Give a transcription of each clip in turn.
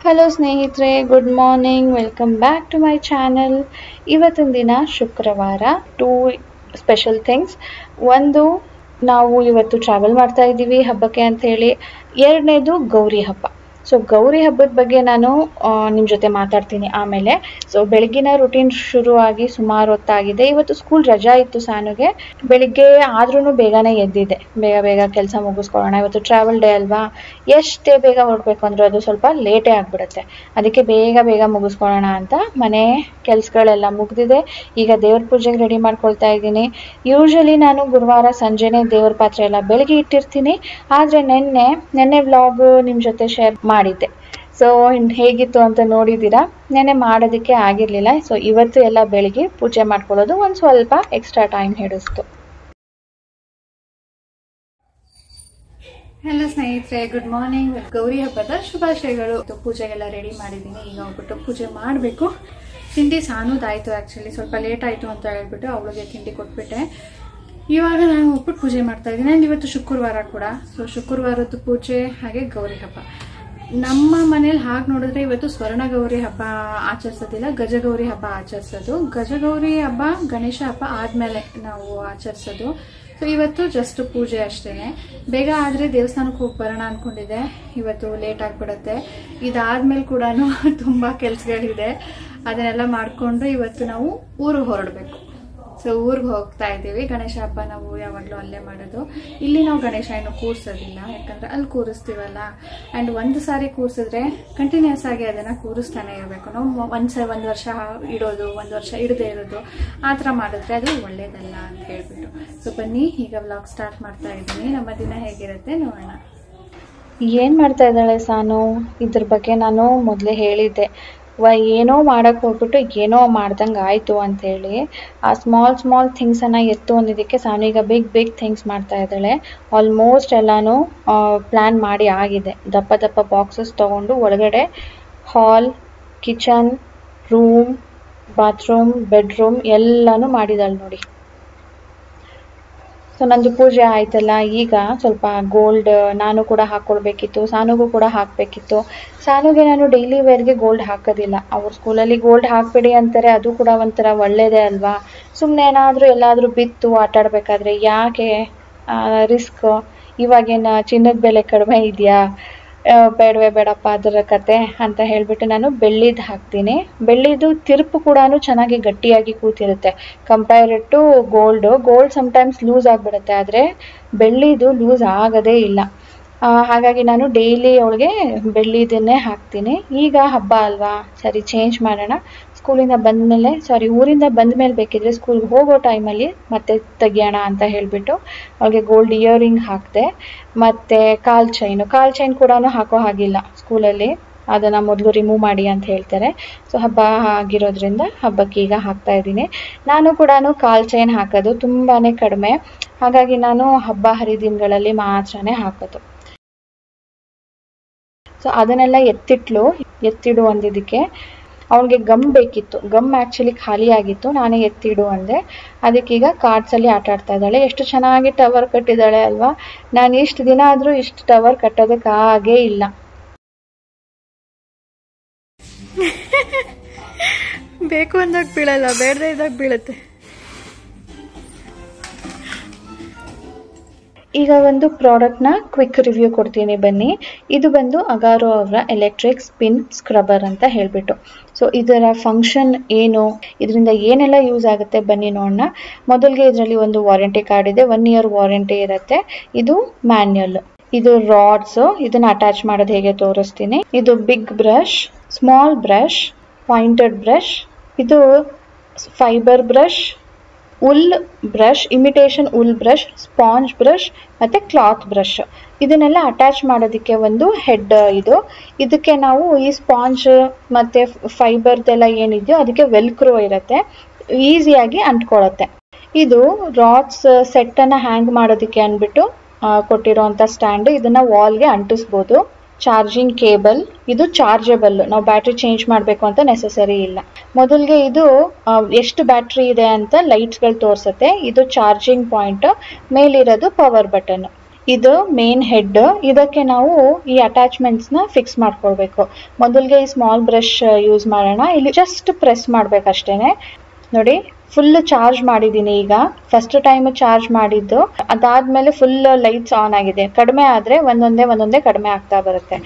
Hello ಸ್ನೇಹಿತರೆ, good morning. Welcome back to my channel. ಇವತ್ತಿನ ದಿನ ಶುಕ್ರವಾರ. Two special things. ಒಂದು, ನಾವು ಇವತ್ತು ಟ್ರಾವೆಲ್ ಮಾಡ್ತಾ ಇದ್ದೀವಿ ಹಬ್ಬಕ್ಕೆ ಅಂತ ಹೇಳಿ. ಎರಡನೇದು ಗೌರಿ ಹಬ್ಬ. ಸೊ ಗೌರಿ ಹಬ್ಬದ ಬಗ್ಗೆ ನಾನು ನಿಮ್ಮ ಜೊತೆ ಮಾತಾಡ್ತೀನಿ ಆಮೇಲೆ. ಸೊ ಬೆಳಗ್ಗಿನ ರುಟೀನ್ ಶುರುವಾಗಿ ಸುಮಾರು ಹೊತ್ತಾಗಿದೆ. ಇವತ್ತು ಸ್ಕೂಲ್ ರಜಾ ಇತ್ತು ಸಾನುಗೆ. ಬೆಳಿಗ್ಗೆ ಆದ್ರೂ ಬೇಗನೆ ಎದ್ದಿದ್ದೆ. ಬೇಗ ಕೆಲಸ ಮುಗಿಸ್ಕೊಳ್ಳೋಣ, ಇವತ್ತು ಟ್ರಾವೆಲ್ ಡೇ ಅಲ್ವಾ. ಎಷ್ಟೇ ಬೇಗ ಹೊರಡ್ಬೇಕು ಅಂದ್ರೂ ಅದು ಸ್ವಲ್ಪ ಲೇಟೇ ಆಗಿಬಿಡುತ್ತೆ. ಅದಕ್ಕೆ ಬೇಗ ಮುಗಿಸ್ಕೊಳ್ಳೋಣ ಅಂತ ಮನೆ ಕೆಲಸಗಳೆಲ್ಲ ಮುಗಿದಿದೆ. ಈಗ ದೇವ್ರ ಪೂಜೆಗೆ ರೆಡಿ ಮಾಡ್ಕೊಳ್ತಾ ಇದ್ದೀನಿ. ಯೂಶಲಿ ನಾನು ಗುರುವಾರ ಸಂಜೆನೇ ದೇವ್ರ ಪಾತ್ರೆ ಎಲ್ಲ ಬೆಳಗ್ಗೆ ಇಟ್ಟಿರ್ತೀನಿ. ಆದರೆ ನೆನ್ನೆ ವ್ಲಾಗ್ ನಿಮ್ಮ ಜೊತೆ ಶೇರ್ ಮಾಡಿದ್ದೆ. ಸೊ ಹೇಗಿತ್ತು ಅಂತ ನೋಡಿದ್ದೀರಾ. ನೆನ್ನೆ ಮಾಡೋದಕ್ಕೆ ಆಗಿರಲಿಲ್ಲ. ಸೊ ಇವತ್ತು ಎಲ್ಲ ಬೆಳಗ್ಗೆ ಪೂಜೆ ಮಾಡ್ಕೊಳ್ಳೋದು ಒಂದು ಸ್ವಲ್ಪ ಎಕ್ಸ್ಟ್ರಾ ಟೈಮ್ ಹಿಡಿಸ್ತು. ಹಲೋ ಸ್ನೇಹಿತರೆ, ಗುಡ್ ಮಾರ್ನಿಂಗ್. ಗೌರಿ ಹಬ್ಬದ ಶುಭಾಶಯಗಳು. ಪೂಜೆಗೆಲ್ಲ ರೆಡಿ ಮಾಡಿದ್ದೀನಿ. ಈಗ ಹೋಗ್ಬಿಟ್ಟು ಪೂಜೆ ಮಾಡಬೇಕು. ತಿಂಡಿ ಸಾನುದಾಯಿತು. ಆ್ಯಕ್ಚುಲಿ ಸ್ವಲ್ಪ ಲೇಟ್ ಆಯಿತು ಅಂತ ಹೇಳ್ಬಿಟ್ಟು ಅವಳಿಗೆ ತಿಂಡಿ ಕೊಟ್ಬಿಟ್ಟೆ. ಇವಾಗ ನಾನು ಹೋಗ್ಬಿಟ್ಟು ಪೂಜೆ ಮಾಡ್ತಾ ಇದ್ದೀನಿ. ಆ್ಯಂಡ್ ಇವತ್ತು ಶುಕ್ರವಾರ ಕೂಡ. ಸೊ ಶುಕ್ರವಾರದ್ದು ಪೂಜೆ ಹಾಗೆ ಗೌರಿ ಹಬ್ಬ. ನಮ್ಮ ಮನೇಲಿ ಹಾಗೆ ನೋಡಿದ್ರೆ ಇವತ್ತು ಸ್ವರ್ಣ ಗೌರಿ ಹಬ್ಬ ಆಚರಿಸೋದಿಲ್ಲ, ಗಜಗೌರಿ ಹಬ್ಬ ಆಚರಿಸೋದು. ಗಜಗೌರಿ ಹಬ್ಬ ಗಣೇಶ ಹಬ್ಬ ಆದಮೇಲೆ ನಾವು ಆಚರಿಸೋದು. ಸೊ ಇವತ್ತು ಜಸ್ಟ್ ಪೂಜೆ ಅಷ್ಟೇ. ಬೇಗ ಆದರೆ ದೇವಸ್ಥಾನಕ್ಕೆ ಹೋಗಿ ಬರೋಣ ಅಂದ್ಕೊಂಡಿದ್ದೆ. ಇವತ್ತು ಲೇಟ್ ಆಗಿಬಿಡುತ್ತೆ. ಇದಾದ್ಮೇಲೆ ಕೂಡ ತುಂಬ ಕೆಲಸಗಳಿದೆ. ಅದನ್ನೆಲ್ಲ ಮಾಡಿಕೊಂಡು ಇವತ್ತು ನಾವು ಊರಿಗೆ ಹೊರಡಬೇಕು. ಸೊ ಊರಿಗೆ ಹೋಗ್ತಾ ಇದ್ದೀವಿ. ಗಣೇಶ ಹಬ್ಬ ನಾವು ಯಾವಾಗಲೂ ಅಲ್ಲೇ ಮಾಡೋದು. ಇಲ್ಲಿ ನಾವು ಗಣೇಶ ಏನು ಕೂರಿಸೋದಿಲ್ಲ, ಯಾಕಂದರೆ ಅಲ್ಲಿ ಕೂರಿಸ್ತೀವಲ್ಲ. ಆ್ಯಂಡ್ ಒಂದು ಸಾರಿ ಕೂರಿಸಿದ್ರೆ ಕಂಟಿನ್ಯೂಸ್ ಆಗಿ ಅದನ್ನು ಕೂರಿಸ್ತಾನೆ ಇರಬೇಕು. ನಾವು ಒಂದು ವರ್ಷ ಇಡೋದು, ಒಂದು ವರ್ಷ ಇಡದೇ ಇರೋದು, ಆ ಥರ ಮಾಡಿದ್ರೆ ಅದು ಒಳ್ಳೇದಲ್ಲ ಅಂತ ಹೇಳ್ಬಿಟ್ಟು. ಸೊ ಬನ್ನಿ, ಈಗ ವ್ಲಾಗ್ ಸ್ಟಾರ್ಟ್ ಮಾಡ್ತಾ ಇದ್ದೀನಿ. ನಮ್ಮ ದಿನ ಹೇಗಿರುತ್ತೆ ನೋಡೋಣ. ಏನು ಮಾಡ್ತಾ ಇದ್ದಾಳೆ ಸಾನು, ಇದ್ರ ಬಗ್ಗೆ ನಾನು ಮೊದಲೇ ಹೇಳಿದ್ದೆ. ಏನೋ ಮಾಡೋಕ್ಕೆ ಹೋಗ್ಬಿಟ್ಟು ಏನೋ ಮಾಡ್ದಂಗೆ ಆಯಿತು ಅಂಥೇಳಿ ಆ ಸ್ಮಾಲ್ ಥಿಂಗ್ಸನ್ನು ಎತ್ತು ಅಂದಿದ್ದಕ್ಕೆ ಸಾನು ಈಗ ಬಿಗ್ ಥಿಂಗ್ಸ್ ಮಾಡ್ತಾ ಇದ್ದಾಳೆ. ಆಲ್ಮೋಸ್ಟ್ ಎಲ್ಲನೂ ಪ್ಲ್ಯಾನ್ ಮಾಡಿ ಆಗಿದೆ. ದಪ್ಪ ಬಾಕ್ಸಸ್ ತೊಗೊಂಡು ಒಳಗಡೆ ಹಾಲ್, ಕಿಚನ್, ರೂಮ್, ಬಾತ್ರೂಮ್, ಬೆಡ್ರೂಮ್ ಎಲ್ಲನೂ ಮಾಡಿದಾಳೆ ನೋಡಿ. ಸೊ ನಂದು ಪೂಜೆ ಆಯ್ತಲ್ಲ, ಈಗ ಸ್ವಲ್ಪ ಗೋಲ್ಡ್ ನಾನು ಕೂಡ ಹಾಕ್ಕೊಳ್ಬೇಕಿತ್ತು, ಸಾನುಗೂ ಕೂಡ ಹಾಕಬೇಕಿತ್ತು. ಸಾನುಗೆ ನಾನು ಡೈಲಿ ವೇರ್ಗೆ ಗೋಲ್ಡ್ ಹಾಕೋದಿಲ್ಲ. ಅವ್ರ ಸ್ಕೂಲಲ್ಲಿ ಗೋಲ್ಡ್ ಹಾಕಬೇಡಿ ಅಂತಾರೆ. ಅದು ಕೂಡ ಒಂಥರ ಒಳ್ಳೆಯದೇ ಅಲ್ವಾ. ಸುಮ್ಮನೆ ಏನಾದರೂ ಎಲ್ಲಾದರೂ ಬಿತ್ತು ಆಟಾಡಬೇಕಾದ್ರೆ ಯಾಕೆ ರಿಸ್ಕ್. ಇವಾಗೇನು ಚಿನ್ನದ ಬೆಲೆ ಕಡಿಮೆ ಇದೆಯಾ, ಬೇಡಪ್ಪ ಅದರ ಕತೆ ಅಂತ ಹೇಳಿಬಿಟ್ಟು ನಾನು ಬೆಳ್ಳಿದು ಹಾಕ್ತೀನಿ. ಬೆಳ್ಳಿದು ತಿರುಪು ಕೂಡ ಚೆನ್ನಾಗಿ ಗಟ್ಟಿಯಾಗಿ ಕೂತಿರುತ್ತೆ compared to gold sometimes loose ಆಗಿಬಿಡುತ್ತೆ. ಆದರೆ ಬೆಳ್ಳಿದು ಲೂಸ್ ಆಗೋದೇ ಇಲ್ಲ. ಹಾಗಾಗಿ ನಾನು ಡೈಲಿ ಅವಳಿಗೆ ಬೆಳ್ಳಿದನ್ನೇ ಹಾಕ್ತೀನಿ. ಈಗ ಹಬ್ಬ ಅಲ್ವಾ, ಸರಿ ಚೇಂಜ್ ಮಾಡೋಣ. ಊರಿಂದ ಬಂದ ಮೇಲೆ ಬೇಕಿದ್ರೆ ಸ್ಕೂಲ್ಗೆ ಹೋಗೋ ಟೈಮಲ್ಲಿ ಮತ್ತೆ ತೆಗಿಯೋಣ ಅಂತ ಹೇಳಿಬಿಟ್ಟು ಅವಳಿಗೆ ಗೋಲ್ಡ್ ಇಯರಿಂಗ್ ಹಾಕಿದೆ. ಮತ್ತು ಕಾಲ್ ಚೈನ್ ಕೂಡ ಹಾಕೋ ಹಾಗಿಲ್ಲ ಸ್ಕೂಲಲ್ಲಿ. ಅದನ್ನು ಮೊದಲು ರಿಮೂವ್ ಮಾಡಿ ಅಂತ ಹೇಳ್ತಾರೆ. ಸೊ ಹಬ್ಬ ಆಗಿರೋದ್ರಿಂದ ಹಬ್ಬಕ್ಕೆ ಈಗ ಹಾಕ್ತಾ ಇದ್ದೀನಿ. ನಾನು ಕೂಡ ಕಾಲ್ ಚೈನ್ ಹಾಕೋದು ತುಂಬಾ ಕಡಿಮೆ. ಹಾಗಾಗಿ ನಾನು ಹಬ್ಬ ಹರಿದಿನಗಳಲ್ಲಿ ಮಾತ್ರನೇ ಹಾಕೋದು. ಸೊ ಅದನ್ನೆಲ್ಲ ಎತ್ತಿಡು ಅಂದಿದ್ದಕ್ಕೆ ಅವಳಿಗೆ ಗಮ್ ಬೇಕಿತ್ತು. ಗಮ್ ಆ್ಯಕ್ಚುಲಿ ಖಾಲಿ ಆಗಿತ್ತು, ನಾನೇ ಎತ್ತಿಡು ಅಂದೆ. ಅದಕ್ಕೀಗ ಕಾರ್ಡ್ಸಲ್ಲಿ ಆಟ ಆಡ್ತಾ ಇದ್ದಾಳೆ. ಎಷ್ಟು ಚೆನ್ನಾಗಿ ಟವರ್ ಕಟ್ಟಿದ್ದಾಳೆ ಅಲ್ವಾ. ನಾನು ಇಷ್ಟು ದಿನ ಆದರೂ ಇಷ್ಟು ಟವರ್ ಕಟ್ಟೋದಕ್ಕಾಗೇ ಇಲ್ಲ. ಬೇಕು ಅಂದಾಗ ಬೀಳಲ್ಲ, ಬೇಡದೇ ಇದ್ದಾಗ ಬೀಳುತ್ತೆ. ಈಗ ಒಂದು ಪ್ರಾಡಕ್ಟ್ನ ಕ್ವಿಕ್ ರಿವ್ಯೂ ಕೊಡ್ತೀನಿ ಬನ್ನಿ. ಇದು ಬಂದು ಅಗಾರೋ ಅವರ ಎಲೆಕ್ಟ್ರಿಕ್ ಸ್ಪಿನ್ ಸ್ಕ್ರಬ್ಬರ್ ಅಂತ ಹೇಳಿಬಿಟ್ಟು. ಸೊ ಇದರ ಫಂಕ್ಷನ್ ಏನು, ಇದರಿಂದ ಏನೆಲ್ಲ ಯೂಸ್ ಆಗುತ್ತೆ ಬನ್ನಿ ನೋಡೋಣ. ಮೊದಲಿಗೆ ಇದರಲ್ಲಿ ಒಂದು ವಾರಂಟಿ ಕಾರ್ಡ್ ಇದೆ. 1 year ವಾರಂಟಿ ಇರುತ್ತೆ. ಇದು ಮ್ಯಾನ್ಯಲ್. ಇದು ರಾಡ್ಸು. ಇದನ್ನು ಅಟ್ಯಾಚ್ ಮಾಡೋದು ಹೇಗೆ ತೋರಿಸ್ತೀನಿ. ಇದು big brush, small brush, pointed brush, ಇದು fibre brush, wool brush, imitation wool brush, sponge brush ಮತ್ತು ಕ್ಲಾತ್ ಬ್ರಷ್. ಇದನ್ನೆಲ್ಲ ಅಟ್ಯಾಚ್ ಮಾಡೋದಕ್ಕೆ ಒಂದು ಹೆಡ್ ಇದಕ್ಕೆ ನಾವು ಈ ಸ್ಪಾಂಜ್ ಮತ್ತು ಫೈಬರ್ದೆಲ್ಲ ಏನಿದೆಯೋ ಅದಕ್ಕೆ ವೆಲ್ಕ್ರೋ ಇರುತ್ತೆ, ಈಸಿಯಾಗಿ ಅಂಟ್ಕೊಳ್ಳುತ್ತೆ. ಇದು ರಾಡ್ಸ್ ಸೆಟ್ಟನ್ನು ಹ್ಯಾಂಗ್ ಮಾಡೋದಕ್ಕೆ ಅಂದ್ಬಿಟ್ಟು ಕೊಟ್ಟಿರೋವಂಥ ಸ್ಟ್ಯಾಂಡು. ಇದನ್ನು ವಾಲ್ಗೆ ಅಂಟಿಸ್ಬೋದು. ಚಾರ್ಜಿಂಗ್ ಕೇಬಲ್, ಇದು ಚಾರ್ಜಬಲ್. ನಾವು ಬ್ಯಾಟ್ರಿ ಚೇಂಜ್ ಮಾಡಬೇಕು ಅಂತ ನೆಸೆಸರಿ ಇಲ್ಲ. ಮೊದಲಿಗೆ ಇದು ಎಷ್ಟು ಬ್ಯಾಟ್ರಿ ಇದೆ ಅಂತ ಲೈಟ್ಸ್ಗಳು ತೋರಿಸುತ್ತೆ. ಇದು ಚಾರ್ಜಿಂಗ್ ಪಾಯಿಂಟ್, ಮೇಲಿರೋದು ಪವರ್ ಬಟನ್. ಇದು ಮೇನ್ ಹೆಡ್. ಇದಕ್ಕೆ ನಾವು ಈ ಅಟ್ಯಾಚ್ಮೆಂಟ್ಸ್ನ ಫಿಕ್ಸ್ ಮಾಡ್ಕೊಳ್ಬೇಕು. ಮೊದಲಿಗೆ ಈ ಸ್ಮಾಲ್ ಬ್ರಷ್ ಯೂಸ್ ಮಾಡೋಣ. ಇಲ್ಲಿ ಜಸ್ಟ್ ಪ್ರೆಸ್ ಮಾಡ್ಬೇಕಷ್ಟೇನೆ. ನೋಡಿ, ಫುಲ್ ಚಾರ್ಜ್ ಮಾಡಿದ್ದೀನಿ. ಈಗ ಫಸ್ಟ್ ಟೈಮ್ ಚಾರ್ಜ್ ಮಾಡಿದ್ದು, ಅದಾದ್ಮೇಲೆ ಫುಲ್ ಲೈಟ್ಸ್ ಆನ್ ಆಗಿದೆ. ಕಡಿಮೆ ಆದರೆ ಒಂದೊಂದೇ ಕಡಿಮೆ ಆಗ್ತಾ ಬರುತ್ತೆ.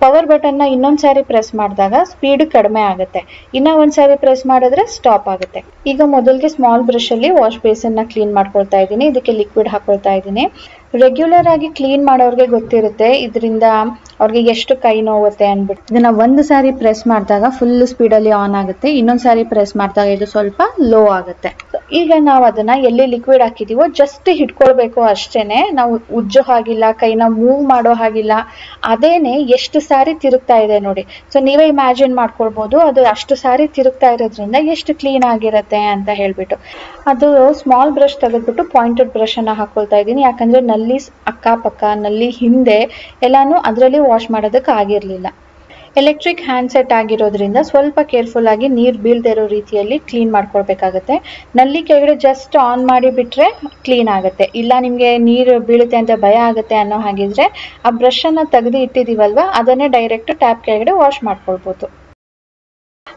ಪವರ್ ಬಟನ್ನ ಇನ್ನೊಂದ್ಸಾರಿ ಪ್ರೆಸ್ ಮಾಡಿದಾಗ ಸ್ಪೀಡ್ ಕಡಿಮೆ ಆಗುತ್ತೆ, ಇನ್ನ ಒಂದ್ಸಾರಿ ಪ್ರೆಸ್ ಮಾಡಿದ್ರೆ ಸ್ಟಾಪ್ ಆಗುತ್ತೆ. ಈಗ ಮೊದಲಿಗೆ ಸ್ಮಾಲ್ ಬ್ರಷ್ ಅಲ್ಲಿ ವಾಶ್ ಬೇಸನ್ನ ಕ್ಲೀನ್ ಮಾಡ್ಕೊಳ್ತಾ ಇದ್ದೀನಿ. ಇದಕ್ಕೆ ಲಿಕ್ವಿಡ್ ಹಾಕೊಳ್ತಾ ಇದ್ದೀನಿ. ರೆಗ್ಯುಲರ್ ಆಗಿ ಕ್ಲೀನ್ ಮಾಡೋರ್ಗೆ ಗೊತ್ತಿರುತ್ತೆ ಇದರಿಂದ ಅವ್ರಿಗೆ ಎಷ್ಟು ಕೈ ನೋವುತ್ತೆ ಅಂದ್ಬಿಟ್ಟು. ಇದನ್ನ ಒಂದು ಸಾರಿ ಪ್ರೆಸ್ ಮಾಡಿದಾಗ ಫುಲ್ ಸ್ಪೀಡಲ್ಲಿ ಆನ್ ಆಗುತ್ತೆ, ಇನ್ನೊಂದ್ ಸಾರಿ ಪ್ರೆಸ್ ಮಾಡಿದಾಗ ಇದು ಸ್ವಲ್ಪ ಲೋ ಆಗುತ್ತೆ. ಈಗ ನಾವು ಅದನ್ನ ಎಲ್ಲಿ ಲಿಕ್ವಿಡ್ ಹಾಕಿದೀವೋ ಜಸ್ಟ್ ಹಿಡ್ಕೊಳ್ಬೇಕು ಅಷ್ಟೇನೆ. ನಾವು ಉಜ್ಜೋ ಹಾಗಿಲ್ಲ, ಕೈನ ಮೂವ್ ಮಾಡೋ ಹಾಗಿಲ್ಲ. ಅದೇನೆ ಎಷ್ಟು ಸಾರಿ ತಿರುಗ್ತಾ ಇದೆ ನೋಡಿ. ಸೊ ನೀವೇ ಇಮ್ಯಾಜಿನ್ ಮಾಡ್ಕೊಳ್ಬಹುದು ಅದು ಅಷ್ಟು ಸಾರಿ ತಿರುಗ್ತಾ ಇರೋದ್ರಿಂದ ಎಷ್ಟು ಕ್ಲೀನ್ ಆಗಿರತ್ತೆ ಅಂತ ಹೇಳ್ಬಿಟ್ಟು. ಅದು ಸ್ಮಾಲ್ ಬ್ರಷ್ ತೆಗೆದ್ಬಿಟ್ಟು ಪಾಯಿಂಟೆಡ್ ಬ್ರಷ್ ಅನ್ನ ಹಾಕೊಳ್ತಾ ಇದ್ದೀನಿ. ಯಾಕಂದ್ರೆ ನಲ್ಲಿ ಅಕ್ಕಪಕ್ಕ, ನಲ್ಲಿ ಹಿಂದೆ ಎಲ್ಲಾನು ಅದರಲ್ಲಿ ವಾಶ್ ಮಾಡೋದಕ್ಕೆ ಆಗಿರ್ಲಿಲ್ಲ. ಎಲೆಕ್ಟ್ರಿಕ್ ಹ್ಯಾಂಡ್ ಸೆಟ್ ಆಗಿರೋದ್ರಿಂದ ಸ್ವಲ್ಪ ಕೇರ್ಫುಲ್ ಆಗಿ ನೀರು ಬೀಳದೇ ಇರೋ ರೀತಿಯಲ್ಲಿ ಕ್ಲೀನ್ ಮಾಡ್ಕೊಳ್ಬೇಕಾಗತ್ತೆ. ನಲ್ಲಿ ಕೆಳಗಡೆ ಜಸ್ಟ್ ಆನ್ ಮಾಡಿ ಬಿಟ್ರೆ ಕ್ಲೀನ್ ಆಗುತ್ತೆ. ಇಲ್ಲ ನಿಮ್ಗೆ ನೀರು ಬೀಳುತ್ತೆ ಅಂತ ಭಯ ಆಗುತ್ತೆ ಅನ್ನೋ ಹಾಗಿದ್ರೆ ಆ ಬ್ರಷ್ ಅನ್ನ ತೆಗೆದು ಇಟ್ಟಿದೀವಲ್ವಾ, ಅದನ್ನೇ ಡೈರೆಕ್ಟ್ ಟ್ಯಾಪ್ ಕೆಳಗಡೆ ವಾಶ್ ಮಾಡ್ಕೊಳ್ಬಹುದು.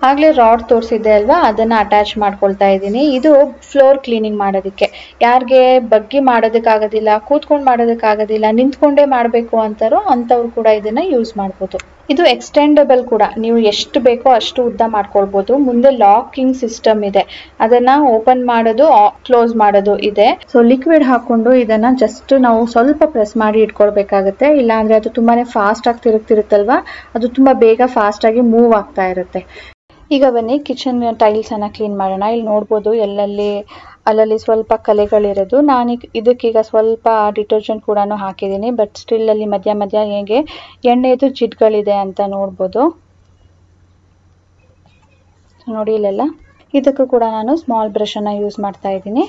ಆಗ್ಲೇ ರಾಡ್ ತೋರಿಸಿದ್ದೆ ಅಲ್ವಾ, ಅದನ್ನ ಅಟ್ಯಾಚ್ ಮಾಡ್ಕೊಳ್ತಾ ಇದ್ದೀನಿ. ಇದು ಫ್ಲೋರ್ ಕ್ಲೀನಿಂಗ್ ಮಾಡೋದಕ್ಕೆ. ಯಾರಿಗೆ ಬಗ್ಗಿ ಮಾಡೋದಕ್ಕಾಗೋದಿಲ್ಲ, ಕೂತ್ಕೊಂಡು ಮಾಡೋದಕ್ಕಾಗೋದಿಲ್ಲ, ನಿಂತ್ಕೊಂಡೇ ಮಾಡಬೇಕು ಅಂತಾರೋ ಅಂಥವ್ರು ಕೂಡ ಇದನ್ನ ಯೂಸ್ ಮಾಡ್ಬೋದು. ಇದು ಎಕ್ಸ್ಟೆಂಡಬಲ್ ಕೂಡ, ನೀವು ಎಷ್ಟು ಬೇಕೋ ಅಷ್ಟು ಉದ್ದ ಮಾಡ್ಕೊಳ್ಬಹುದು. ಮುಂದೆ ಲಾಕಿಂಗ್ ಸಿಸ್ಟಮ್ ಇದೆ, ಅದನ್ನ ಓಪನ್ ಮಾಡೋದು ಕ್ಲೋಸ್ ಮಾಡೋದು ಇದೆ. ಸೊ ಲಿಕ್ವಿಡ್ ಹಾಕೊಂಡು ಇದನ್ನ ಜಸ್ಟ್ ನಾವು ಸ್ವಲ್ಪ ಪ್ರೆಸ್ ಮಾಡಿ ಇಟ್ಕೊಳ್ಬೇಕಾಗತ್ತೆ. ಇಲ್ಲ ಅಂದ್ರೆ ಅದು ತುಂಬಾನೇ ಫಾಸ್ಟ್ ಆಗಿ ತಿರುಗ್ತಿರುತ್ತಲ್ವಾ, ಅದು ತುಂಬಾ ಬೇಗ ಫಾಸ್ಟ್ ಆಗಿ ಮೂವ್ ಆಗ್ತಾ ಇರುತ್ತೆ. ಈಗ ಬನ್ನಿ ಕಿಚನ್ ಟೈಲ್ಸ್ ಅನ್ನ ಕ್ಲೀನ್ ಮಾಡೋಣ. ಇಲ್ಲಿ ನೋಡ್ಬೋದು ಅಲ್ಲಲ್ಲಿ ಸ್ವಲ್ಪ ಕಲೆಗಳಿರೋದು. ನಾನು ಇದಕ್ಕೀಗ ಸ್ವಲ್ಪ ಡಿಟರ್ಜೆಂಟ್ ಕೂಡ ಹಾಕಿದ್ದೀನಿ. ಬಟ್ ಸ್ಟಿಲ್ ಅಲ್ಲಿ ಮಧ್ಯ ಹೇಗೆ ಎಣ್ಣೆದು ಜಿಡ್ಗಳಿದೆ ಅಂತ ನೋಡ್ಬೋದು. ನೋಡಿ ಇಲ್ಲೆಲ್ಲ. ಇದಕ್ಕೂ ಕೂಡ ನಾನು ಸ್ಮಾಲ್ ಬ್ರಷ್ ಅನ್ನ ಯೂಸ್ ಮಾಡ್ತಾ ಇದ್ದೀನಿ.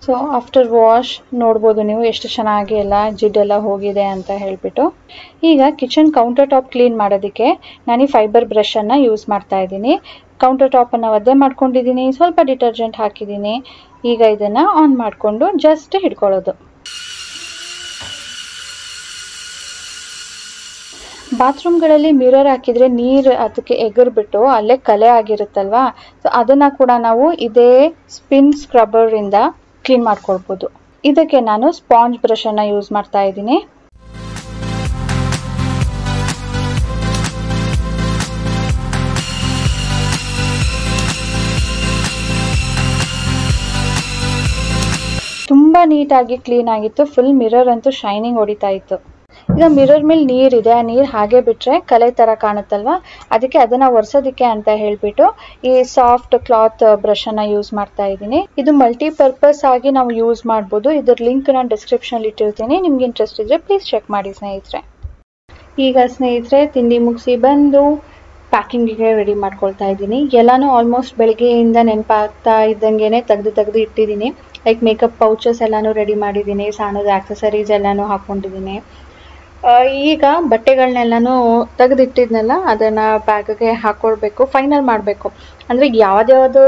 ಸೊ ಆಫ್ಟರ್ ವಾಶ್ ನೋಡ್ಬೋದು ನೀವು ಎಷ್ಟು ಚೆನ್ನಾಗಿ ಎಲ್ಲ ಜಿಡ್ಡೆಲ್ಲ ಹೋಗಿದೆ ಅಂತ ಹೇಳ್ಬಿಟ್ಟು. ಈಗ ಕಿಚನ್ ಕೌಂಟರ್ ಟಾಪ್ ಕ್ಲೀನ್ ಮಾಡೋದಕ್ಕೆ ನಾನು ಈ ಫೈಬರ್ ಬ್ರಷ್ ಅನ್ನ ಯೂಸ್ ಮಾಡ್ತಾ ಇದ್ದೀನಿ. ಕೌಂಟರ್ ಟಾಪ್ ಅನ್ನ ಒದ್ದೆ ಮಾಡ್ಕೊಂಡಿದ್ದೀನಿ, ಸ್ವಲ್ಪ ಡಿಟರ್ಜೆಂಟ್ ಹಾಕಿದ್ದೀನಿ. ಈಗ ಇದನ್ನ ಆನ್ ಮಾಡಿಕೊಂಡು ಜಸ್ಟ್ ಹಿಡ್ಕೊಳ್ಳೋದು. ಬಾತ್ರೂಮ್ಗಳಲ್ಲಿ ಮಿರರ್ ಹಾಕಿದ್ರೆ ನೀರು ಅದಕ್ಕೆ ಎಗರ್ಬಿಟ್ಟು ಅಲ್ಲೇ ಕಲೆ ಆಗಿರುತ್ತಲ್ವಾ, ಸೊ ಅದನ್ನ ಕೂಡ ನಾವು ಇದೇ ಸ್ಪಿನ್ ಸ್ಕ್ರಬ್ಬರ್ ಇಂದ ಕ್ಲೀನ್ ಮಾಡ್ಕೊಳ್ಬಹುದು. ಇದಕ್ಕೆ ನಾನು ಸ್ಪಾಂಜ್ ಬ್ರಷ್ ಅನ್ನ ಯೂಸ್ ಮಾಡ್ತಾ ಇದ್ದೀನಿ. ತುಂಬಾ ನೀಟಾಗಿ ಕ್ಲೀನ್ ಆಗಿತ್ತು. ಫುಲ್ ಮಿರರ್ ಅಂತೂ ಶೈನಿಂಗ್ ಹೊಡಿತಾ ಇತ್ತು. ಈಗ ಮಿರರ್ ಮೇಲೆ ನೀರಿದೆ, ಆ ನೀರು ಹಾಗೆ ಬಿಟ್ರೆ ಕಲೆ ತರ ಕಾಣುತ್ತಲ್ವಾ, ಅದಕ್ಕೆ ಅದನ್ನ ಒರೆಸೋದಕ್ಕೆ ಅಂತ ಹೇಳ್ಬಿಟ್ಟು ಈ ಸಾಫ್ಟ್ ಕ್ಲಾತ್ ಬ್ರಷ್ ಅನ್ನ ಯೂಸ್ ಮಾಡ್ತಾ ಇದ್ದೀನಿ. ಇದು ಮಲ್ಟಿಪರ್ಪಸ್ ಆಗಿ ನಾವು ಯೂಸ್ ಮಾಡ್ಬೋದು. ಇದ್ರ ಲಿಂಕ್ ನಾನು ಡಿಸ್ಕ್ರಿಪ್ಷನ್ ಇಟ್ಟಿರ್ತೀನಿ, ನಿಮ್ಗೆ ಇಂಟ್ರೆಸ್ಟ್ ಇದ್ರೆ ಪ್ಲೀಸ್ ಚೆಕ್ ಮಾಡಿ ಸ್ನೇಹಿತರೆ. ಈಗ ಸ್ನೇಹಿತರೆ ತಿಂಡಿ ಮುಗಿಸಿ ಬಂದು ಪ್ಯಾಕಿಂಗಿಗೆ ರೆಡಿ ಮಾಡ್ಕೊಳ್ತಾ ಇದ್ದೀನಿ. ಎಲ್ಲಾನು ಆಲ್ಮೋಸ್ಟ್ ಬೆಳಗ್ಗೆಯಿಂದ ನೆನಪಾಗ್ತಾ ಇದ್ದಂಗೆನೆ ತೆಗೆದು ಇಟ್ಟಿದ್ದೀನಿ. ಲೈಕ್ ಮೇಕಪ್ ಪೌಚಸ್ ಎಲ್ಲಾನು ರೆಡಿ ಮಾಡಿದ್ದೀನಿ, ಸಣ್ಣದ ಆಕ್ಸೆಸರೀಸ್ ಎಲ್ಲಾನು ಹಾಕೊಂಡಿದ್ದೀನಿ. ಈಗ ಬಟ್ಟೆಗಳನ್ನೆಲ್ಲಾನು ತೆಗೆದಿಟ್ಟಿದ್ನಲ್ಲ ಅದನ್ನ ಬ್ಯಾಗ್ಗೆ ಹಾಕೊಳ್ಬೇಕು, ಫೈನಲ್ ಮಾಡಬೇಕು. ಅಂದರೆ ಯಾವ್ದ್ಯಾವುದು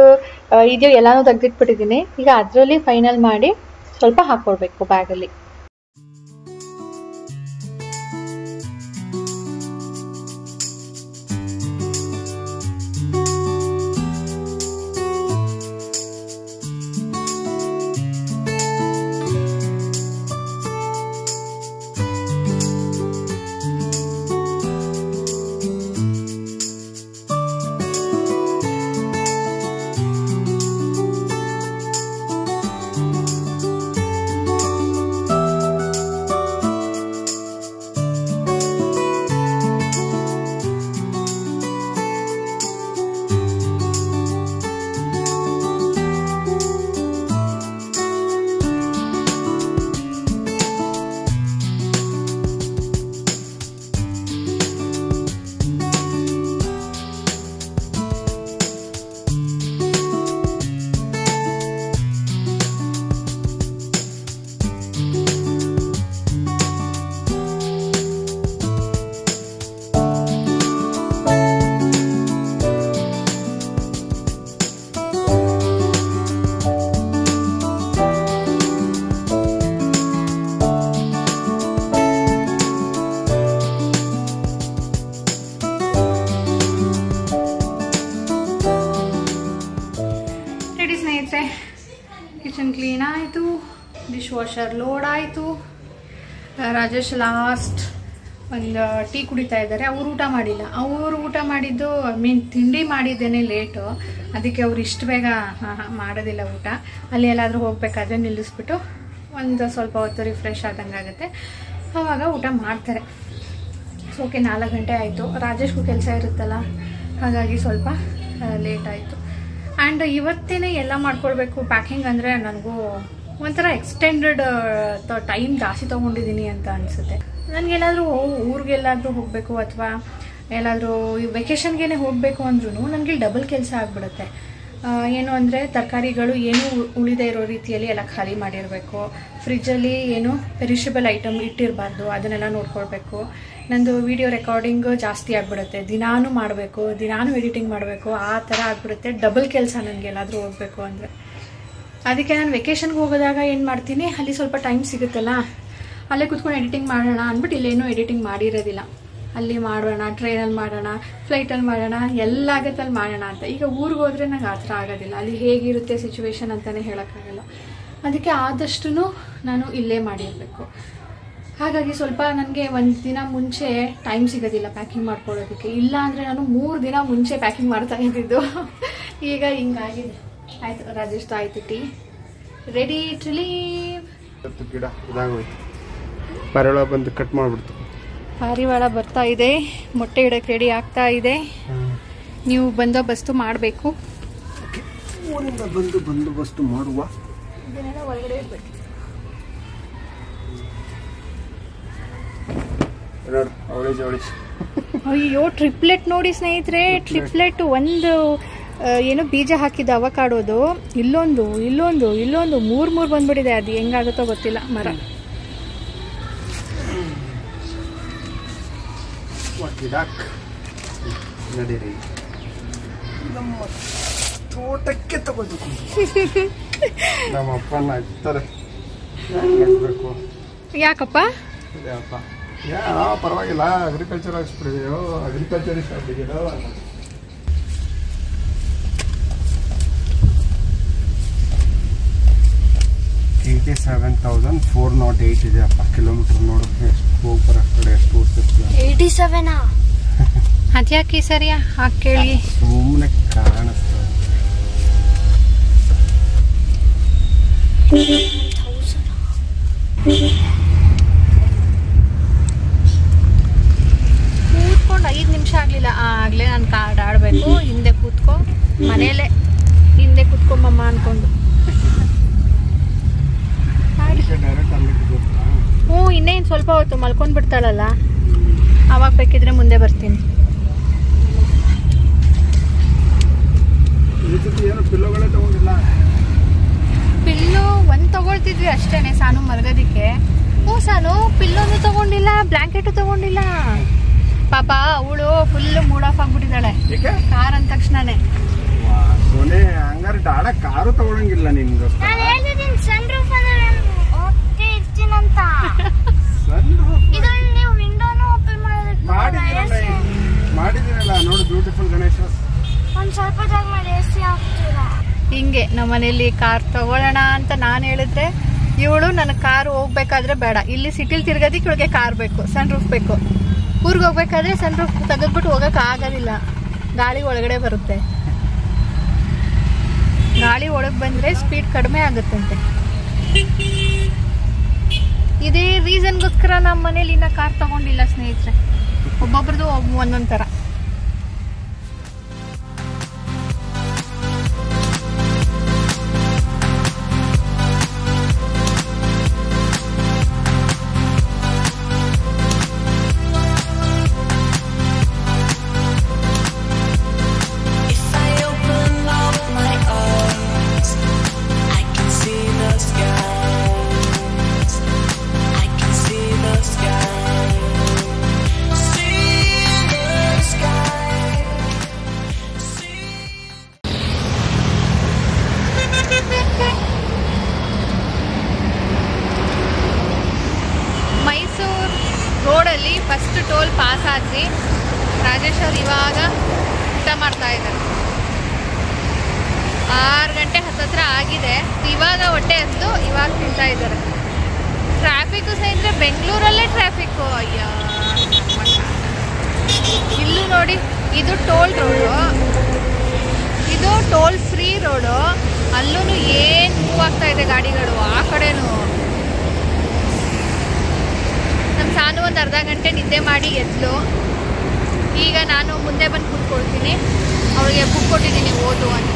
ಇದೆಯೋ ಎಲ್ಲಾನು ತೆಗೆದಿಟ್ಬಿಟ್ಟಿದ್ದೀನಿ. ಈಗ ಅದರಲ್ಲಿ ಫೈನಲ್ ಮಾಡಿ ಸ್ವಲ್ಪ ಹಾಕೊಳ್ಬೇಕು ಬ್ಯಾಗಲ್ಲಿ. ವಾಷರ್ ಲೋಡ್ ಆಯಿತು. ರಾಜೇಶ್ ಲಾಸ್ಟ್ ಒಂದು ಟೀ ಕುಡಿತಾ ಇದ್ದಾರೆ. ಅವ್ರು ಊಟ ಮಾಡಿಲ್ಲ. ಅವರು ಊಟ ಮಾಡಿದ್ದು ತಿಂಡಿ ಮಾಡಿದ್ದೇನೆ ಲೇಟು, ಅದಕ್ಕೆ ಅವ್ರು ಇಷ್ಟು ಬೇಗ ಮಾಡೋದಿಲ್ಲ ಊಟ. ಅಲ್ಲಿ ಎಲ್ಲಾದರೂ ಹೋಗಬೇಕಾದ್ರೆ ನಿಲ್ಲಿಸ್ಬಿಟ್ಟು ಒಂದು ಸ್ವಲ್ಪ ಹೊತ್ತು ರಿಫ್ರೆಶ್ ಆದಂಗೆ ಆಗುತ್ತೆ, ಆವಾಗ ಊಟ ಮಾಡ್ತಾರೆ. ಸೊ ಓಕೆ, 4 ಗಂಟೆ ಆಯಿತು. ರಾಜೇಶ್ಗೂ ಕೆಲಸ ಇರುತ್ತಲ್ಲ, ಹಾಗಾಗಿ ಸ್ವಲ್ಪ ಲೇಟ್ ಆಯಿತು. ಆ್ಯಂಡ್ ಇವತ್ತೇ ಎಲ್ಲ ಮಾಡ್ಕೊಳ್ಬೇಕು. ಪ್ಯಾಕಿಂಗ್ ಅಂದರೆ ನನಗೂ ಒಂಥರ ಎಕ್ಸ್ಟೆಂಡೆಡ್ ಟೈಮ್ ಜಾಸ್ತಿ ತೊಗೊಂಡಿದ್ದೀನಿ ಅಂತ ಅನಿಸುತ್ತೆ. ನನಗೆಲ್ಲಾದರೂ ಊರಿಗೆಲ್ಲಾದರೂ ಹೋಗಬೇಕು ಅಥವಾ ಎಲ್ಲಾದರೂ ವೆಕೇಷನ್ಗೆ ಹೋಗಬೇಕು ಅಂದ್ರೂ ನನಗೆ ಡಬಲ್ ಕೆಲಸ ಆಗಿಬಿಡುತ್ತೆ. ಏನು ಅಂದರೆ ತರಕಾರಿಗಳು ಏನೂ ಉಳಿದೇ ಇರೋ ರೀತಿಯಲ್ಲಿ ಎಲ್ಲ ಖಾಲಿ ಮಾಡಿರಬೇಕು. ಫ್ರಿಜ್ಜಲ್ಲಿ ಏನು ಪೆರಿಷಬಲ್ ಐಟಮ್ ಇಟ್ಟಿರಬಾರ್ದು, ಅದನ್ನೆಲ್ಲ ನೋಡ್ಕೊಳ್ಬೇಕು. ನಂದು ವಿಡಿಯೋ ರೆಕಾರ್ಡಿಂಗ್ ಜಾಸ್ತಿ ಆಗಿಬಿಡುತ್ತೆ, ದಿನಾನೂ ಮಾಡಬೇಕು, ದಿನಾನೂ ಎಡಿಟಿಂಗ್ ಮಾಡಬೇಕು, ಆ ಥರ ಆಗಿಬಿಡುತ್ತೆ. ಡಬಲ್ ಕೆಲಸ ನನಗೆ ಎಲ್ಲಾದರೂ ಹೋಗಬೇಕು ಅಂದರೆ. ಅದಕ್ಕೆ ನಾನು ವೆಕೇಷನ್ಗೆ ಹೋಗೋದಾಗ ಏನು ಮಾಡ್ತೀನಿ, ಅಲ್ಲಿ ಸ್ವಲ್ಪ ಟೈಮ್ ಸಿಗುತ್ತಲ್ಲ, ಅಲ್ಲೇ ಕೂತ್ಕೊಂಡು ಎಡಿಟಿಂಗ್ ಮಾಡೋಣ ಅಂದ್ಬಿಟ್ಟು ಇಲ್ಲೇನೂ ಎಡಿಟಿಂಗ್ ಮಾಡಿರೋದಿಲ್ಲ. ಅಲ್ಲಿ ಮಾಡೋಣ, ಟ್ರೈನಲ್ಲಿ ಮಾಡೋಣ, ಫ್ಲೈಟಲ್ಲಿ ಮಾಡೋಣ, ಎಲ್ಲ ಆಗುತ್ತೆ ಅಲ್ಲಿ ಮಾಡೋಣ ಅಂತ. ಈಗ ಊರಿಗೆ ಹೋದರೆ ನಂಗೆ ಆ ಥರ ಆಗೋದಿಲ್ಲ. ಅಲ್ಲಿ ಹೇಗಿರುತ್ತೆ ಸಿಚುವೇಶನ್ ಅಂತಲೇ ಹೇಳೋಕ್ಕಾಗಲ್ಲ. ಅದಕ್ಕೆ ಆದಷ್ಟು ನಾನು ಇಲ್ಲೇ ಮಾಡಿರಬೇಕು. ಹಾಗಾಗಿ ಸ್ವಲ್ಪ ನನಗೆ ಒಂದು ದಿನ ಮುಂಚೆ ಟೈಮ್ ಸಿಗೋದಿಲ್ಲ ಪ್ಯಾಕಿಂಗ್ ಮಾಡ್ಕೊಳ್ಳೋದಕ್ಕೆ. ಇಲ್ಲ ಅಂದರೆ ನಾನು 3 ದಿನ ಮುಂಚೆ ಪ್ಯಾಕಿಂಗ್ ಮಾಡ್ತಾ ಇದ್ದಿದ್ದು. ಈಗ ಹಿಂಗಾಗಿದೆ. ಆಯಿತು, ರಾಜೇಶ್ ಆಯಿತು ಟೀ, ರೆಡಿ ಟು ಲೀವ್. ಗಿಡ ಇದಾಗೋಯ್ತು, ಪಾರಿವಾಳ ಬಂದು ಕಟ್ ಮಾಡಿಬಿಡ್ತು. ಪಾರಿವಾಳ ಬರ್ತಾ ಇದೆ, ಮೊಟ್ಟೆ ಇಡಕ್ಕೆ ರೆಡಿ ಆಗ್ತಾ ಇದೆ. ನೀವು ಬಂದೋಬಸ್ತು ಮಾಡಬೇಕು. ಊರಿಂದ ಬಂದೋಬಸ್ತು ಮಾಡುವ. ಇದನ್ನೆಲ್ಲ ಒಳಗಡೆ ಇರಬೇಕು. ಅಯ್ಯೋ, ಟ್ರಿಪ್ಲೆಟ್ ನೋಡಿ ಸ್ನೇಹಿತರೆ, ಟ್ರಿಪ್ಲೆಟ್. ಒಂದು ಏನು ಬೀಜ ಹಾಕಿದ ಅವಕಾಡೋದು, ಇಲ್ಲೊಂದು 3 ಬಂದ್ಬಿಟ್ಟಿದೆ. ಅದು ಹೆಂಗಾಗುತ್ತೋ ಗೊತ್ತಿಲ್ಲ ಮರ. ನಡೀರಿ, ನಮ್ಮ ತೋಟಕ್ಕೆ ತಗೋಬೇಕು. ನಮ್ಮ ಅಪ್ಪನ ಇರ್ತಾರೆ. ಯಾಕಪ್ಪ? ಪರವಾಗಿಲ್ಲ, ಅಗ್ರಿಕಲ್ಚರ್ ಆಗಿಸ್ಬಿಟ್ಟಿದೆಯೋ, ಅಗ್ರಿಕಲ್ಚರಿಸ್ಟ್ ಆಗಿದೆಯೋ. 87,408 ಇದೆ ಅಪ್ಪ ಕಿಲೋಮೀಟರ್. ನೋಡು ಎಷ್ಟು ಹೋಗಿ ಬರೋ ಕಡೆ ಎಷ್ಟು ಓಡಿಸ್ತೀವಿ. 87 ಅದ್ಯಾಕೆ ಸರಿಯಾ ಹಾಕಿ ಕೇಳಿ. ಸುಮ್ಮನೆ ಕಾಣಿಸ್ತದೆ. ಕೂತ್ಕೊಂಡು 5 ನಿಮಿಷ ಆಗಲಿಲ್ಲ, ಆಗಲೇ ನಾನು ಕಾರ್ಡ್ ಆಡಬೇಕು. ಹಿಂದೆ ಕೂತ್ಕೊ, ಮನೇಲೆ ಹಿಂದೆ ಕೂತ್ಕೊಂಬಮ್ಮ ಅಂದ್ಕೊಂಡು. ಹ್ಞೂ, ಇನ್ನೇನು ಸ್ವಲ್ಪ ಹೊತ್ತು ಮಲ್ಕೊಂಡು ಬಿಡ್ತಾಳಲ್ಲ, ಆವಾಗ ಬೇಕಿದ್ರೆ ಮುಂದೆ ಬರ್ತೀನಿ. ಪಿಲ್ಲು ಒಂದು ತಗೊಳ್ತಿದ್ವಿ ಅಷ್ಟೇನೆ ಸಾನು ಮಲಗೋದಿಕ್ಕೆ. ಹ್ಞೂ ಸಾನು, ಪಿಲ್ಲೊಂದು ತಗೊಂಡಿಲ್ಲ, ಬ್ಲ್ಯಾಂಕೆಟು ತಗೊಂಡಿಲ್ಲ. ಪಾಪ ಅವಳು ಫುಲ್ ಮೂಡ್ ಆಫ್ ಆಗ್ಬಿಟ್ಟಿದ್ದಾಳೆ ಕಾರ್ ಅಂದ ತಕ್ಷಣನೇ. ಹಂಗಾರೆ ಡಾಡ ಕಾರು ತಗೊಳಂಗಿಲ್ಲ ನಿನ್ಗೆ. ಮಾಡಿದಿರಲ್ಲ ನೋಡು, ಬ್ಯೂಟಿಫುಲ್ ಗಣೇಶ. ಹಿಂಗೆ ನಮ್ಮ ಮನೇಲಿ ಕಾರ್ ತಗೊಳ್ಳೋಣ ಅಂತ ನಾನು ಹೇಳಿದ್ರೆ, ಇವಳು ನನ್ನ ಕಾರ್ ಹೋಗ್ಬೇಕಾದ್ರೆ ಬೇಡ, ಇಲ್ಲಿ ಸಿಟಿಲಿ ತಿರ್ಗೋದಿಕ್ಕೆ ಇವಳಿಗೆ ಕಾರ್ ಬೇಕು, ಸನ್ ರೂಫ್ ಬೇಕು. ಊರಿಗೆ ಹೋಗ್ಬೇಕಾದ್ರೆ ಸನ್ ರೂಫ್ ತೆಗೆದ್ಬಿಟ್ಟು ಹೋಗಕ್ಕೆ ಆಗೋದಿಲ್ಲ, ಗಾಳಿ ಒಳಗಡೆ ಬರುತ್ತೆ. ಗಾಳಿ ಒಳಗೆ ಬಂದರೆ ಸ್ಪೀಡ್ ಕಡಿಮೆ ಆಗುತ್ತಂತೆ. ಇದೇ ರೀಸನ್ಗೋಸ್ಕರ ನಮ್ಮ ಮನೇಲಿ ಇನ್ನ ಕಾರ್ ತಗೊಂಡಿಲ್ಲ ಸ್ನೇಹಿತರೆ. ಒಬ್ಬೊಬ್ರದ್ದು ಒಂದೊಂದು ಥರ. ರೋಡಲ್ಲಿ ಫಸ್ಟ್ ಟೋಲ್ ಪಾಸ್ ಆದ್ವಿ. ರಾಜೇಶ್ ಅವ್ರು ಇವಾಗ ಊಟ ಮಾಡ್ತಾ ಇದ್ದಾರೆ. 6 ಗಂಟೆ ಹತ್ತತ್ರ ಆಗಿದೆ. ಇವಾಗ ಹೊಟ್ಟೆ ಹಸ್ದು ಇವಾಗ ತಿಂತಾ ಇದ್ದಾರೆ. ಟ್ರಾಫಿಕ್ ಸಹ ಬೆಂಗಳೂರಲ್ಲೇ ಟ್ರಾಫಿಕ್. ಅಯ್ಯ ಇಲ್ಲೂ ನೋಡಿ, ಇದು ಟೋಲ್ ರೋಡು, ಇದು ಟೋಲ್ ಫ್ರೀ ರೋಡು. ಅಲ್ಲೂ ಏನು ಮೂವ್ ಆಗ್ತಾ ಇದೆ ಗಾಡಿಗಳು. ಆ ಕಡೆನೂ ನಮ್ಮ ಸಾನು ಒಂದು ಅರ್ಧ ಗಂಟೆ ನಿದ್ದೆ ಮಾಡಿ ಎದ್ಲು. ಈಗ ನಾನು ಮುಂದೆ ಬಂದು ಕೂತ್ಕೊಳ್ತೀನಿ. ಅವಳಿಗೆ ಬುಕ್ ಕೊಟ್ಟಿದ್ದೀನಿ ಓದು ಅಂತ.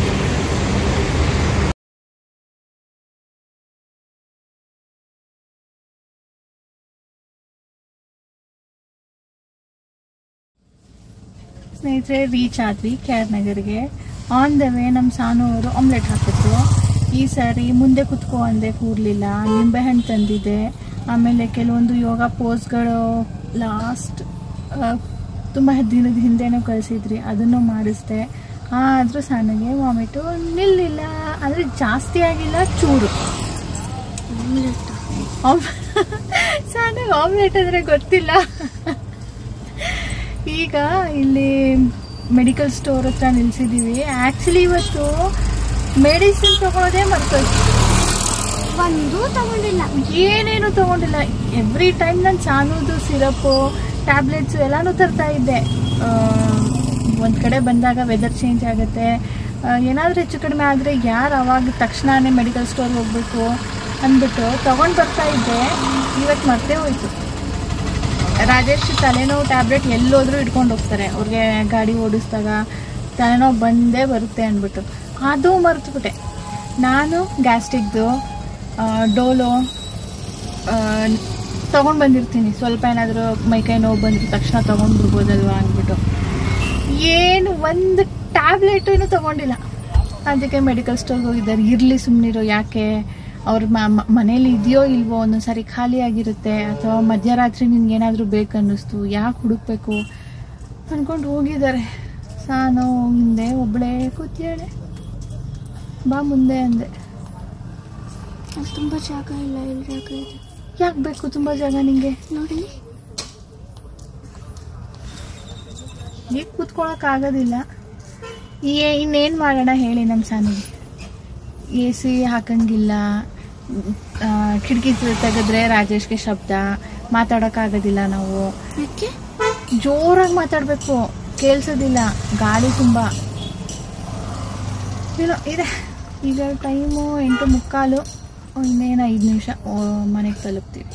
ಸ್ನೇಹಿತರೆ, ರೀಚ್ ಆದ್ವಿ KR ನಗರ್ಗೆ. ಆನ್ ದ ವೇ ನಮ್ಮ ಸಾನು ಅವರು ಆಮ್ಲೆಟ್ ಹಾಕಿದ್ರು. ಈ ಸಾರಿ ಮುಂದೆ ಕುತ್ಕೋ ಅಂದೆ, ಕೂರ್ಲಿಲ್ಲ. ನಿಂಬೆಹಣ್ಣು ತಂದಿದೆ. ಆಮೇಲೆ ಕೆಲವೊಂದು ಯೋಗ ಪೋಸ್ಗಳು ಲಾಸ್ಟ್ ತುಂಬ ದಿನದ ಹಿಂದೆನೂ ಕಳಿಸಿದ್ರಿ, ಅದನ್ನು ಮಾಡಿಸ್ದೆ. ಆದರೂ ಸಾನಿಗೆ ವಾಮಿಟು ನಿಲ್ಲಿಲ್ಲ. ಅಂದರೆ ಜಾಸ್ತಿ ಆಗಿಲ್ಲ, ಚೂರು. ಸಾನಿಗೆ ಆಮ್ಲೆಟ್ ಅಂದರೆ ಗೊತ್ತಿಲ್ಲ. ಈಗ ಇಲ್ಲಿ ಮೆಡಿಕಲ್ ಸ್ಟೋರ್ ಹತ್ರ ನಿಲ್ಸಿದ್ದೀವಿ. ಆ್ಯಕ್ಚುಲಿ ಇವತ್ತು ಮೆಡಿಸಿನ್ ತಗೊಳ್ಳೋದೇ ಮರ್ತೋಯ್ತು. ಒಂದು ತಗೊಂಡಿಲ್ಲ, ಏನೇನು ತಗೊಂಡಿಲ್ಲ. ಎವ್ರಿ ಟೈಮ್ ನಾನು ಸಾನುದು ಸಿರಪ್ಪು, ಟ್ಯಾಬ್ಲೆಟ್ಸು ಎಲ್ಲನೂ ತರ್ತಾ ಇದ್ದೆ. ಒಂದು ಕಡೆ ಬಂದಾಗ ವೆದರ್ ಚೇಂಜ್ ಆಗುತ್ತೆ, ಏನಾದರೂ ಹೆಚ್ಚು ಕಡಿಮೆ ಆದರೆ ಯಾರು ಅವಾಗ ತಕ್ಷಣವೇ ಮೆಡಿಕಲ್ ಸ್ಟೋರ್ಗೆ ಹೋಗಬೇಕು ಅಂದ್ಬಿಟ್ಟು ತೊಗೊಂಡು ಬರ್ತಾ ಇದ್ದೆ. ಇವತ್ತು ಮರ್ತೇ ಹೋಯ್ತು. ರಾಜೇಶ್ ತಲೆನೋವು ಟ್ಯಾಬ್ಲೆಟ್ ಎಲ್ಲೋದ್ರೂ ಇಟ್ಕೊಂಡು ಹೋಗ್ತಾರೆ. ಅವ್ರಿಗೆ ಗಾಡಿ ಓಡಿಸಿದಾಗ ತಲೆನೋವು ಬಂದೇ ಬರುತ್ತೆ ಅಂದ್ಬಿಟ್ಟು ಅದು ಮರೆತುಬಿಟ್ಟೆ. ನಾನು ಗ್ಯಾಸ್ಟ್ರಿಕ್ದು ಡೋಲೋ ತೊಗೊಂಡು ಬಂದಿರ್ತೀನಿ. ಸ್ವಲ್ಪ ಏನಾದರೂ ಮೈಕೈ ನೋವು ಬಂದಿರೋ ತಕ್ಷಣ ತೊಗೊಂಡು ಬಿಡ್ಬೋದಲ್ವ ಅಂದ್ಬಿಟ್ಟು ಏನು ಒಂದು ಟ್ಯಾಬ್ಲೆಟೂ ತೊಗೊಂಡಿಲ್ಲ. ಅದಕ್ಕೆ ಮೆಡಿಕಲ್ ಸ್ಟೋರ್ಗೆ ಹೋಗಿದ್ದಾರೆ. ಇರಲಿ ಸುಮ್ಮನಿರೋ, ಯಾಕೆ ಅವ್ರ ಮನೇಲಿ ಇದೆಯೋ ಇಲ್ವೋ, ಒಂದೊಂದ್ಸಾರಿ ಖಾಲಿ ಆಗಿರುತ್ತೆ, ಅಥವಾ ಮಧ್ಯರಾತ್ರಿ ನಿನ್ಗೇನಾದರೂ ಬೇಕನ್ನಿಸ್ತು, ಯಾಕೆ ಹುಡುಕ್ಬೇಕು ಅಂದ್ಕೊಂಡು ಹೋಗಿದ್ದಾರೆ. ಸಾನು ಹಿಂದೆ ಒಬ್ಬಳೇ ಕೂತಿಯಾಳೆ. ಬಾ ಮುಂದೆ ಅಂದೆ. ತುಂಬ ಜಾಗ ಇಲ್ಲ, ಇಲ್ಲಿ ಜಾಗ ಇದೆ. ಯಾಕೆ ಬೇಕು ತುಂಬ ಜಾಗ ನಿಂಗೆ? ನೋಡಿ, ಈಗ ಕೂತ್ಕೊಳ್ಳೋಕ್ಕಾಗೋದಿಲ್ಲ. ಇನ್ನೇನು ಮಾಡೋಣ ಹೇಳಿ. ನಮ್ಮ ಸಾನಿಗೆ AC ಹಾಕಂಗಿಲ್ಲ. ಕಿಟಕಿ ತೆಗೆದ್ರೆ ರಾಜೇಶ್ಗೆ ಶಬ್ದ, ಮಾತಾಡೋಕ್ಕಾಗೋದಿಲ್ಲ. ನಾವು ಜೋರಾಗಿ ಮಾತಾಡಬೇಕು, ಕೇಳಿಸೋದಿಲ್ಲ, ಗಾಳಿ ತುಂಬ ಏನೋ ಇದೆ. ಈಗ ಟೈಮು 8:45. ಇನ್ನೇನು 5 ನಿಮಿಷ ಮನೆಗೆ ತಲುಪ್ತೀವಿ.